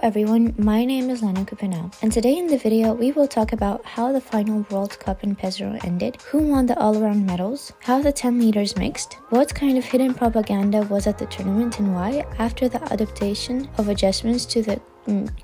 everyone, my name is Lena KrupinA, and today in the video we will talk about how the final World Cup in Pesaro ended, who won the all-around medals, how the 10 meters mixed, what kind of hidden propaganda was at the tournament and why, after the adaptation of adjustments to the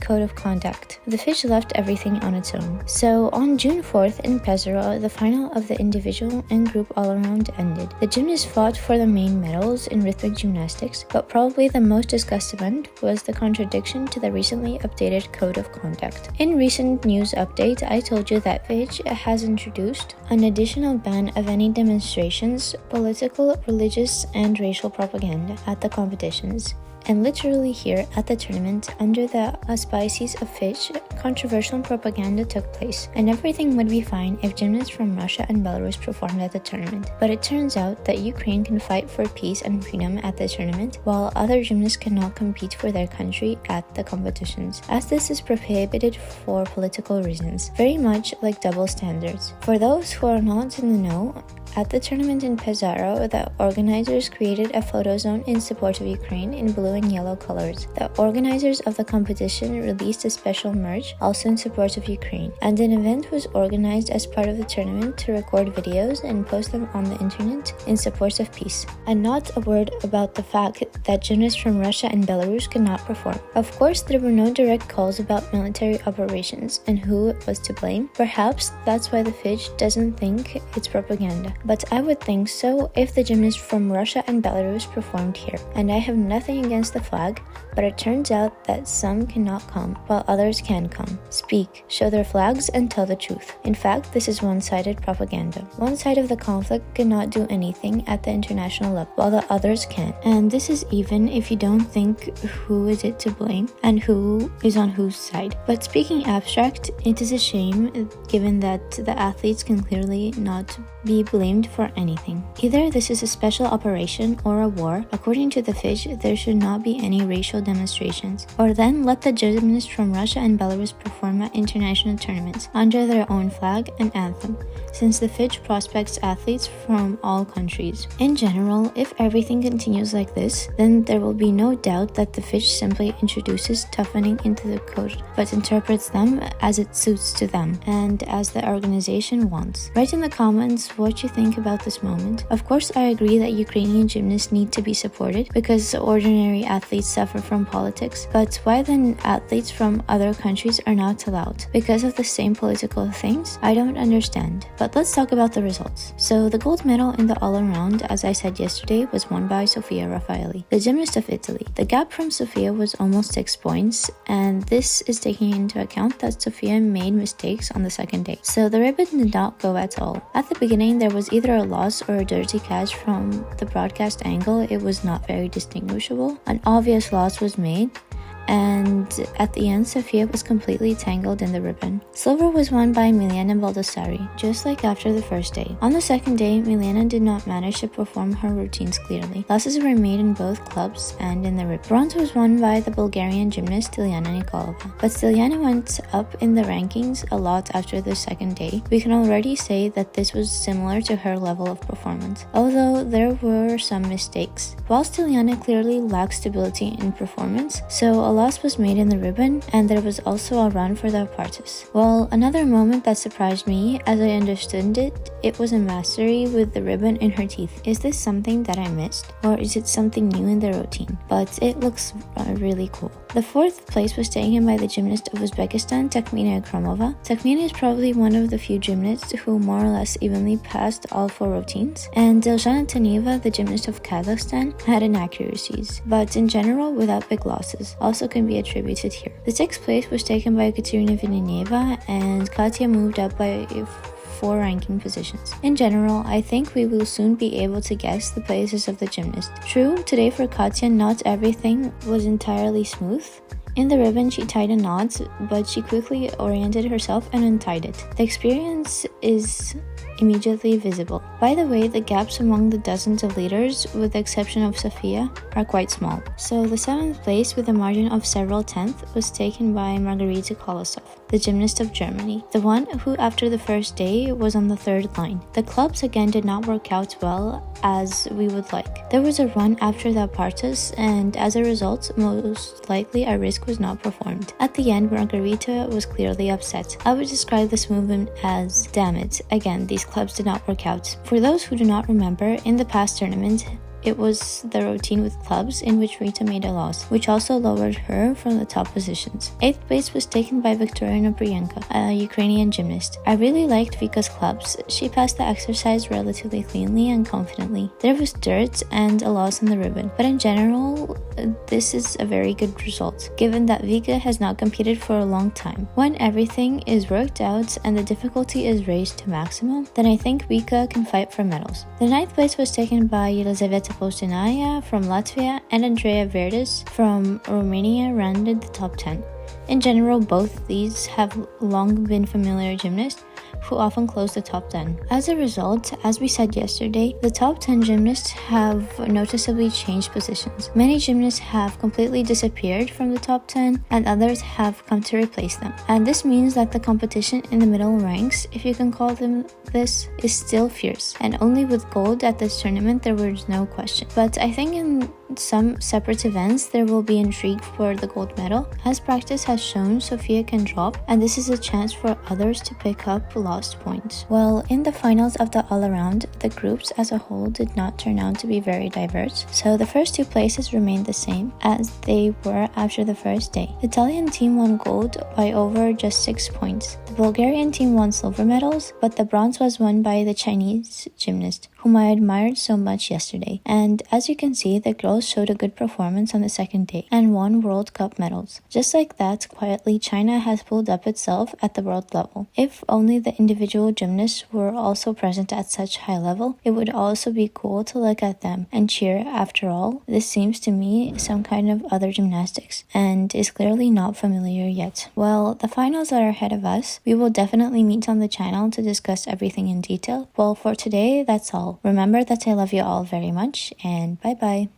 code of conduct. The fish left everything on its own. So on June 4th in Pesaro, the final of the individual and group all-around ended. The gymnasts fought for the main medals in rhythmic gymnastics, but probably the most discussed event was the contradiction to the recently updated code of conduct. In recent news updates, I told you that FIGE has introduced an additional ban of any demonstrations, political, religious, and racial propaganda at the competitions. And literally here at the tournament, under the auspices of FIGE, controversial propaganda took place, and everything would be fine if gymnasts from Russia and Belarus performed at the tournament. But it turns out that Ukraine can fight for peace and freedom at the tournament, while other gymnasts cannot compete for their country at the competitions, as this is prohibited for political reasons, very much like double standards. For those who are not in the know, at the tournament in Pesaro, the organizers created a photo zone in support of Ukraine in blue and yellow colors. The organizers of the competition released a special merch also in support of Ukraine, and an event was organized as part of the tournament to record videos and post them on the internet in support of peace. And not a word about the fact that gymnasts from Russia and Belarus could not perform. Of course, there were no direct calls about military operations and who was to blame. Perhaps that's why the FIGE doesn't think it's propaganda. But I would think so if the gymnasts from Russia and Belarus performed here. And I have nothing against the flag, but it turns out that some cannot come, while others can come, speak, show their flags, and tell the truth. In fact, this is one-sided propaganda. One side of the conflict cannot do anything at the international level, while the others can. And this is even if you don't think who is it to blame and who is on whose side. But speaking abstract, it is a shame given that the athletes can clearly not be blamed for anything. Either this is a special operation or a war. According to the FIGE, there should not be any racial demonstrations. Or then let the gymnasts from Russia and Belarus perform at international tournaments under their own flag and anthem, since the FIGE prospects athletes from all countries. In general, if everything continues like this, then there will be no doubt that the FIGE simply introduces toughening into the code, but interprets them as it suits to them and as the organization wants. Write in the comments what you think about this moment. Of course, I agree that Ukrainian gymnasts need to be supported because ordinary athletes suffer from politics, but why then athletes from other countries are not allowed? Because of the same political things? I don't understand. But let's talk about the results. So the gold medal in the all-around, as I said yesterday, was won by Sofia Raffaelli, the gymnast of Italy. The gap from Sofia was almost 6 points, and this is taking into account that Sofia made mistakes on the second day. So the ribbon did not go at all. At the beginning, there was either a loss or a dirty catch. From the broadcast angle, it was not very distinguishable. An obvious loss was made, and at the end, Sofia was completely tangled in the ribbon. Silver was won by Milena Baldassari, just like after the first day. On the second day, Milena did not manage to perform her routines clearly. Losses were made in both clubs and in the ribbon. Bronze was won by the Bulgarian gymnast Stiliana Nikolova, but Stiliana went up in the rankings a lot after the second day. We can already say that this was similar to her level of performance, although there were some mistakes. While Stiliana clearly lacked stability in performance, so a loss was made in the ribbon, and there was also a run for the aparatus. Well, another moment that surprised me, as I understood it, it was a mastery with the ribbon in her teeth. Is this something that I missed, or is it something new in the routine? But it looks really cool. The fourth place was taken by the gymnast of Uzbekistan, Takmina Akromova. Takmina is probably one of the few gymnasts who more or less evenly passed all 4 routines, and Dilshana Taneva, the gymnast of Kazakhstan, had inaccuracies, but in general without big losses. Also can be attributed here. The 6th place was taken by Katerina Vinyaneva, and Katya moved up by 4 ranking positions. In general, I think we will soon be able to guess the places of the gymnast. True, today for Katya, not everything was entirely smooth. In the ribbon, she tied a knot, but she quickly oriented herself and untied it. The experience is immediately visible. By the way, the gaps among the dozens of leaders, with the exception of Sofia, are quite small. So the 7th place, with a margin of several tenths, was taken by Margarita Kolosov. the gymnast of Germany, the one who after the first day was on the third line. The clubs again did not work out well as we would like. There was a run after the apartus, and as a result, most likely a risk was not performed. At the end, Margarita was clearly upset. I would describe this movement as, damn it, again, these clubs did not work out. For those who do not remember, in the past tournament, it was the routine with clubs in which Rita made a loss, which also lowered her from the top positions. 8th place was taken by Victorina Bryanka, a Ukrainian gymnast. I really liked Vika's clubs. She passed the exercise relatively cleanly and confidently. There was dirt and a loss on the ribbon, but in general, this is a very good result, given that Vika has not competed for a long time. When everything is worked out and the difficulty is raised to maximum, then I think Vika can fight for medals. The 9th place was taken by Elizaveta Postinaya from Latvia, and Andrea Verdes from Romania rounded the top 10. In general, both these have long been familiar gymnasts who often close the top 10. As a result, as we said yesterday, the top 10 gymnasts have noticeably changed positions. Many gymnasts have completely disappeared from the top 10, and others have come to replace them. And this means that the competition in the middle ranks, if you can call them this, is still fierce. And only with gold at this tournament there was no question. But I think in some separate events there will be intrigue for the gold medal. As practice has shown, Sofia can drop, and this is a chance for others to pick up lost points. Well, in the finals of the all-around, the groups as a whole did not turn out to be very diverse, so the first two places remained the same as they were after the first day. The Italian team won gold by over just 6 points. The Bulgarian team won silver medals, but the bronze was won by the Chinese gymnast, whom I admired so much yesterday. And as you can see, the girls showed a good performance on the second day and won World Cup medals. Just like that, quietly, China has pulled up itself at the world level. If only the individual gymnasts were also present at such high level, it would also be cool to look at them and cheer. After all, this seems to me some kind of other gymnastics and is clearly not familiar yet. Well, the finals are ahead of us. We will definitely meet on the channel to discuss everything in detail. Well, for today, that's all. Remember that I love you all very much, and bye bye.